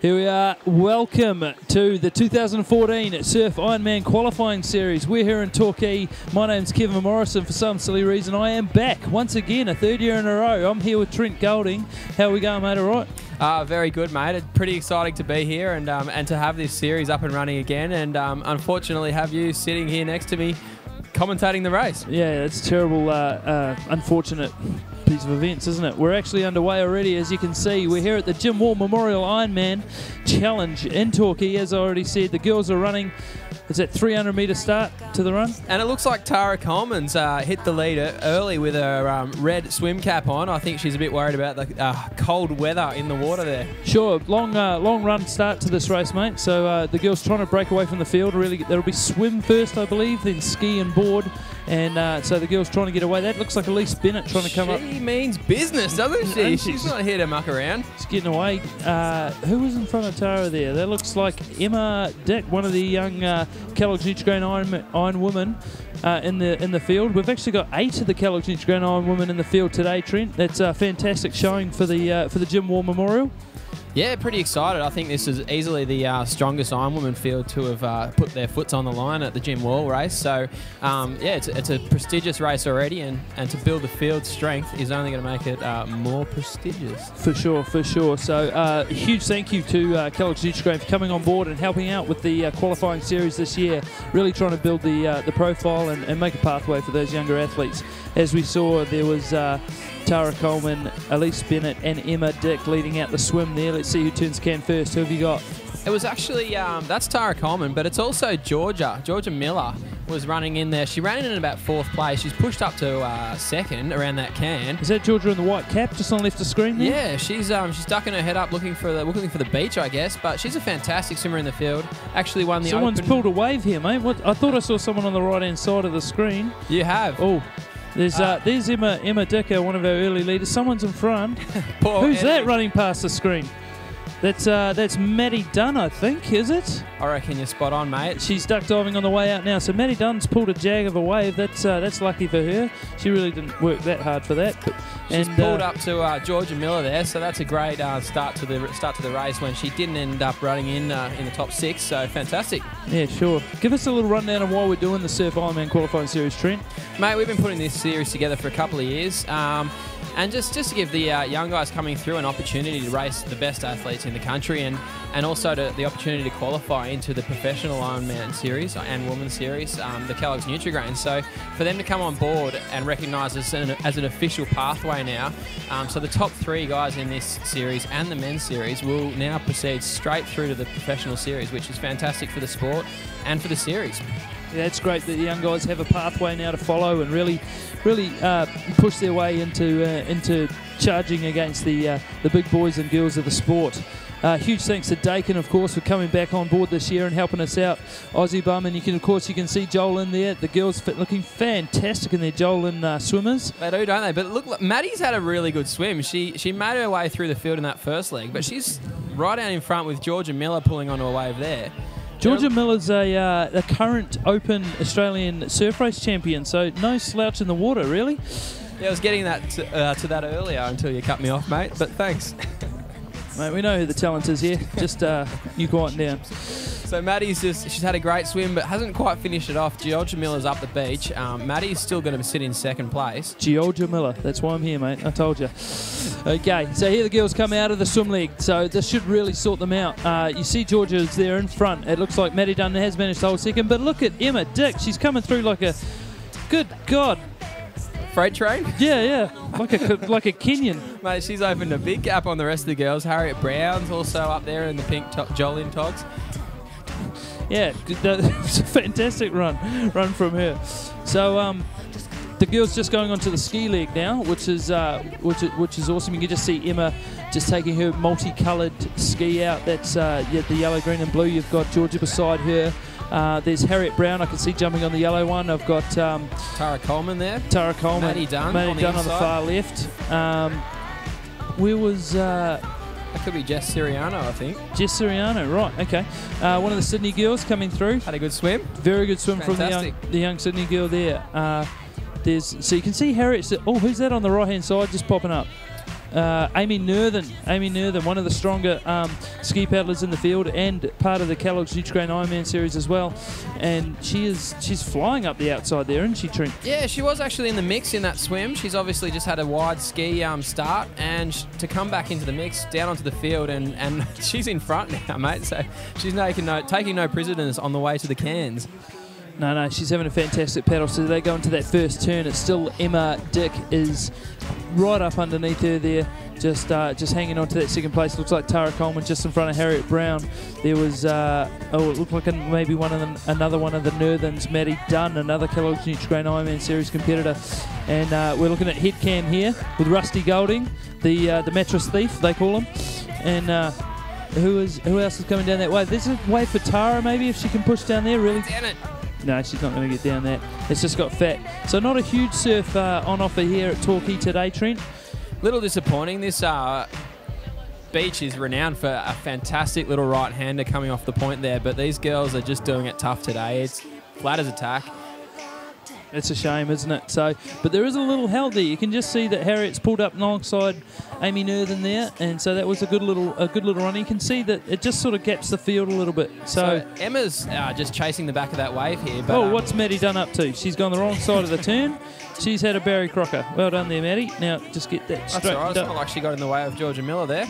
Here we are. Welcome to the 2014 Surf Ironman Qualifying Series. We're here in Torquay. My name's Kevin Morrison. For some silly reason, I am back once again, a third year in a row. I'm here with Trent Golding. How are we going, mate? All right? Very good, mate. It's pretty exciting to be here and to have this series up and running again, and unfortunately have you sitting here next to me commentating the race. Yeah, it's terrible, unfortunate piece of events, isn't it? We're actually underway already, as you can see. We're here at the Jim Wall Memorial Ironman Challenge in Torquay. As I already said, the girls are running. It's that 300-metre start to the run. And it looks like Tara Coleman's hit the lead early with her red swim cap on. I think she's a bit worried about the cold weather in the water there. Sure, long run start to this race, mate. So the girls trying to break away from the field. Really, that'll be swim first, I believe, then ski and board. And so the girls trying to get away. That looks like Elise Bennett trying to come up. She means business, doesn't she? She's not here to muck around. She's getting away. Who was in front of Tara there? That looks like Emma Dick, one of the young Kellogg's Nutrigrain Ironwoman in the field. We've actually got 8 of the Kellogg's Nutrigrain Ironwomen in the field today, Trent. That's a fantastic showing for the Jim Wall Memorial. Yeah, pretty excited. I think this is easily the strongest Ironwoman field to have put their foots on the line at the Jim Wall race. So, yeah, it's a prestigious race already, and to build the field strength is only going to make it more prestigious. For sure, for sure. So, a huge thank you to Kellogg's Nutrigrain for coming on board and helping out with the qualifying series this year. Really trying to build the profile and make a pathway for those younger athletes. As we saw, there was Tara Coleman, Elise Bennett and Emma Dick leading out the swim there. Let's see who turns can first. Who have you got? It was actually, that's Tara Coleman, but it's also Georgia Miller was running in there. She ran in about 4th place. She's pushed up to 2nd around that can. Is that Georgia in the white cap just on the left of screen there? Yeah, she's ducking her head up looking for the beach, I guess, but she's a fantastic swimmer in the field. Actually won the Someone's pulled a wave here, mate. What? I thought I saw someone on the right-hand side of the screen. You have. Oh. There's Emma Dicker, one of our early leaders. Someone's in front. Who's that running past the screen? That's Maddie Dunn, I think, is it? I reckon you're spot on, mate. She's duck diving on the way out now. So Maddie Dunn's pulled a jag of a wave. That's lucky for her. She really didn't work that hard for that. She's pulled up to Georgia Miller there, so that's a great start to the race when she didn't end up running in the top 6. So fantastic. Yeah, sure. Give us a little rundown of why we're doing the Surf Ironman Qualifying Series, Trent. Mate, we've been putting this series together for a couple of years. And just to give the young guys coming through an opportunity to race the best athletes in the country, and also the opportunity to qualify into the professional Ironman series and women's series, the Kellogg's Nutrigrain. So for them to come on board and recognise us as an official pathway now, so the top 3 guys in this series and the men's series will now proceed straight through to the professional series, which is fantastic for the sport and for the series. Yeah, it's great that the young guys have a pathway now to follow and really push their way into charging against the big boys and girls of the sport. Huge thanks to Dakin, of course, for coming back on board this year and helping us out. Aussie Bum, and you can see Joel in there. The girls looking fantastic in their Joel swimmers. They do, don't they? But look, Maddie's had a really good swim. She made her way through the field in that first leg, but she's right out in front with Georgia Miller pulling onto a wave there. Georgia Miller's a current Open Australian surf race champion, so no slouch in the water, really. Yeah, I was getting that to that earlier until you cut me off, mate, but thanks. Mate, we know who the talent is here. Just you quieten down. So Maddie's she's had a great swim, but hasn't quite finished it off. Georgia Miller's up the beach. Maddie's still going to sit in 2nd place. Georgia Miller, that's why I'm here, mate. I told you. Okay, so here the girls come out of the swim leg. So this should really sort them out. You see Georgia's there in front. It looks like Maddie Dunn has managed to hold 2nd, but look at Emma Dick. She's coming through like a, good God. Freight train? Yeah, like a Kenyan. Mate, she's opened a big gap on the rest of the girls. Harriet Brown's also up there in the pink Jolin togs. Yeah, it's a fantastic run from her. So the girl's just going onto the ski leg now, which is awesome. You can just see Emma just taking her multicoloured ski out. That's the yellow, green, and blue. You've got Georgia beside her. There's Harriet Brown, I can see jumping on the yellow one. I've got Tara Coleman there. Tara Coleman. Maddie Dunn on the far left. Where was... that could be Jess Siriano, I think. Jess Siriano, right, okay. One of the Sydney girls coming through. Had a good swim. Very good swim Fantastic. from the young Sydney girl there. So you can see Harriet... Oh, who's that on the right-hand side just popping up? Amy Nerthen, one of the stronger ski paddlers in the field and part of the Kellogg's Nutri-Grain Ironman series as well. And she's flying up the outside there, isn't she, Trent? Yeah, she was actually in the mix in that swim. She's obviously just had a wide ski start, and to come back into the mix, down onto the field, and she's in front now, mate. So she's taking no prisoners on the way to the cans. No, she's having a fantastic paddle. So they go into that first turn. It's still Emma Dick is right up underneath her there, just hanging on to that second place. Looks like Tara Coleman just in front of Harriet Brown. There was, it looked like maybe another one of the Nerthens, Maddie Dunn, another Kellogg's Nutri-Grain Ironman Series competitor. And we're looking at head cam here with Rusty Golding, the mattress thief, they call him. And who else is coming down that way? There's a way for Tara maybe if she can push down there, really. Damn it. No, she's not going to get down that. It's just got fat. So not a huge surf on offer here at Torquay today, Trent. Little disappointing. This beach is renowned for a fantastic little right-hander coming off the point there, but these girls are just doing it tough today. It's flat as a tack. It's a shame, isn't it? So, but there is a little hell there. You can just see that Harriet's pulled up alongside Amy Nerthen there, and so that was a good little run. You can see that it just sort of gaps the field a little bit. So Emma's just chasing the back of that wave here. But, what's Maddie done up to? She's gone the wrong side of the turn. She's had a Barry Crocker. Well done there, Maddie. Now just get that straight. That's all right. It's not like she got in the way of Georgia Miller there.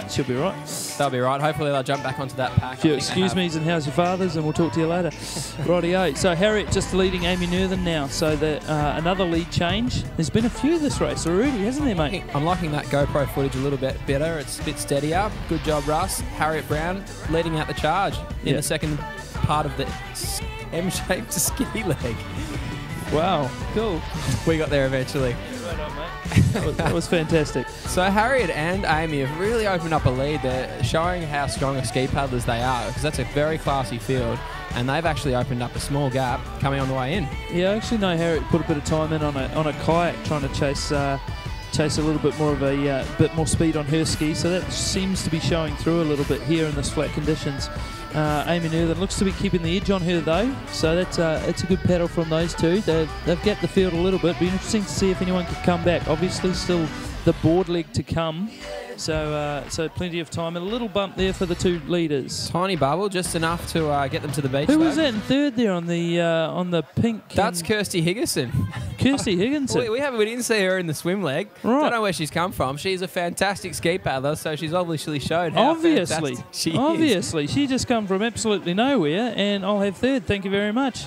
She'll be right. They'll be right. Hopefully they'll jump back onto that pack. Few excuse me's and how's your father's, and we'll talk to you later. Rightio. So Harriet just leading Amy Nerthen now. So another lead change. There's been a few this race already, hasn't there, mate? I'm liking that GoPro footage a little bit better. It's a bit steadier. Good job, Russ. Harriet Brown leading out the charge in the second part of the M-shaped ski leg. Wow, cool. We got there eventually. Right on, mate. That was fantastic. So Harriet and Amy have really opened up a lead. They're showing how strong of ski paddlers they are, because that's a very classy field, and they've actually opened up a small gap coming on the way in. Yeah, I actually know Harriet put a bit of time in on a kayak trying to chase a little bit more of a bit more speed on her ski, so that seems to be showing through a little bit here in this flat conditions. Amy Nerthen looks to be keeping the edge on her though, so it's a good paddle from those two. They've gapped the field a little bit. Be interesting to see if anyone can come back. Obviously still the board leg to come, so plenty of time. And a little bump there for the two leaders. Tiny bubble, just enough to get them to the beach. Who was that in third there on the pink? That's Kirsty Higgison. Kirsty Higgison. We didn't see her in the swim leg. Right. Don't know where she's come from. She's a fantastic ski paddler, so she's obviously showed how fantastic she is. She just come from absolutely nowhere, and I'll have third. Thank you very much.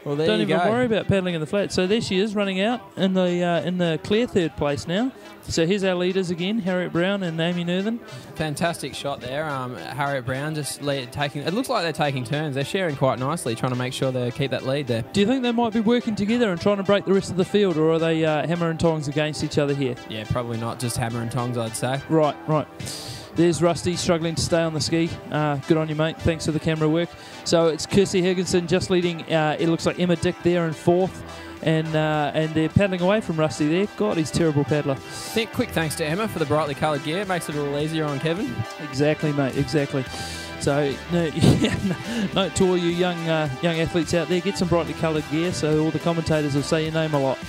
Well, there Don't you even go. worry about paddling in the flat. So there she is, running out in the clear third place now. So here's our leaders again, Harriet Brown and Amy Nerthen. Fantastic shot there. Harriet Brown just taking. It looks like they're taking turns. They're sharing quite nicely, trying to make sure they keep that lead there. Do you think they might be working together and trying to break the rest of the field, or are they hammer and tongs against each other here? Yeah, probably not. Just hammer and tongs, I'd say. Right. There's Rusty struggling to stay on the ski. Good on you, mate. Thanks for the camera work. So it's Kirsty Higgison just leading. It looks like Emma Dick there in fourth. And they're paddling away from Rusty there. God, he's a terrible paddler. Quick thanks to Emma for the brightly coloured gear. It makes it a little easier on Kevin. Exactly, mate. Exactly. So, note to all you young athletes out there, get some brightly coloured gear so all the commentators will say your name a lot.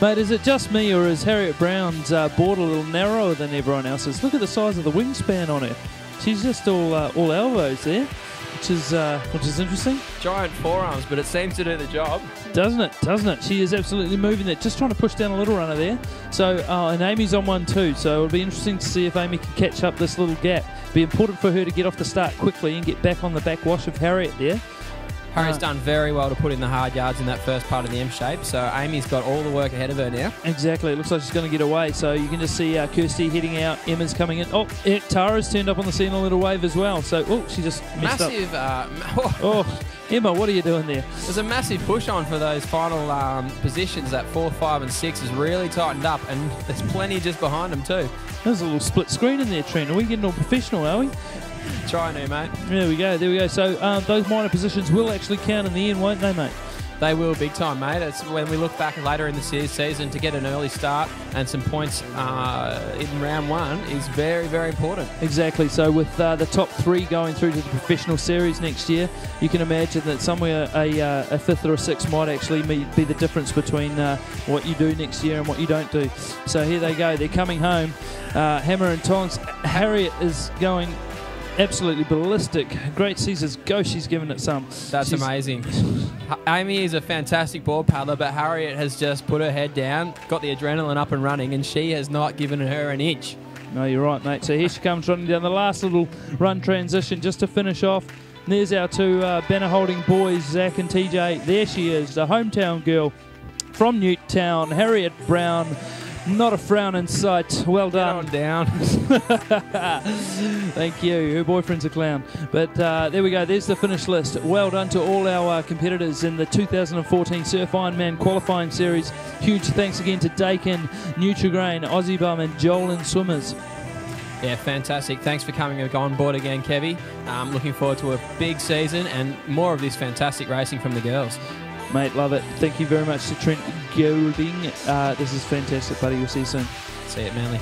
Mate, is it just me, or is Harriet Brown's board a little narrower than everyone else's? Look at the size of the wingspan on her. She's just all elbows there, which is interesting. Giant forearms, but it seems to do the job. Doesn't it? She is absolutely moving it. Just trying to push down a little runner there. So, and Amy's on one too. So it'll be interesting to see if Amy can catch up this little gap. Be important for her to get off the start quickly and get back on the back wash of Harriet there. Harriet's done very well to put in the hard yards in that first part of the M shape, so Amy's got all the work ahead of her now. Exactly. It looks like she's going to get away, so you can just see Kirsty heading out, Emma's coming in. Oh, Tara's turned up on the scene a little wave as well, so she just messed up. Emma, what are you doing there? There's a massive push on for those final positions. That 4, 5 and 6 is really tightened up, and there's plenty just behind them too. There's a little split screen in there, Trent. Are we getting all professional, are we? Trying to, mate. There we go. So those minor positions will actually count in the end, won't they, mate? They will big time, mate. It's when we look back later in the season to get an early start and some points in round 1 is very, very important. Exactly. So with the top 3 going through to the professional series next year, you can imagine that somewhere a 5th or a 6th might actually be the difference between what you do next year and what you don't do. So here they go. They're coming home. Hammer and tongs. Harriet is going absolutely ballistic. Great Caesar's go. She's given it some. She's amazing. Amy is a fantastic board paddler, but Harriet has just put her head down, got the adrenaline up and running, and she has not given her an inch. No, you're right, mate. So here she comes running down the last little run transition just to finish off. And there's our 2 banner holding boys, Zach and TJ. There she is, the hometown girl from Newtown, Harriet Brown. Not a frown in sight. Well done. Get on down. Thank you. Her boyfriend's a clown. But there we go. There's the finish list. Well done to all our competitors in the 2014 Surf Ironman qualifying series. Huge thanks again to Dakin, Nutrigrain, Aussie Bum and Jolin Swimmers. Yeah, fantastic. Thanks for coming on board again, Kevy. Looking forward to a big season and more of this fantastic racing from the girls. Mate, love it. Thank you very much to Trent Golding. This is fantastic, buddy. We'll see you soon. See you at Manly.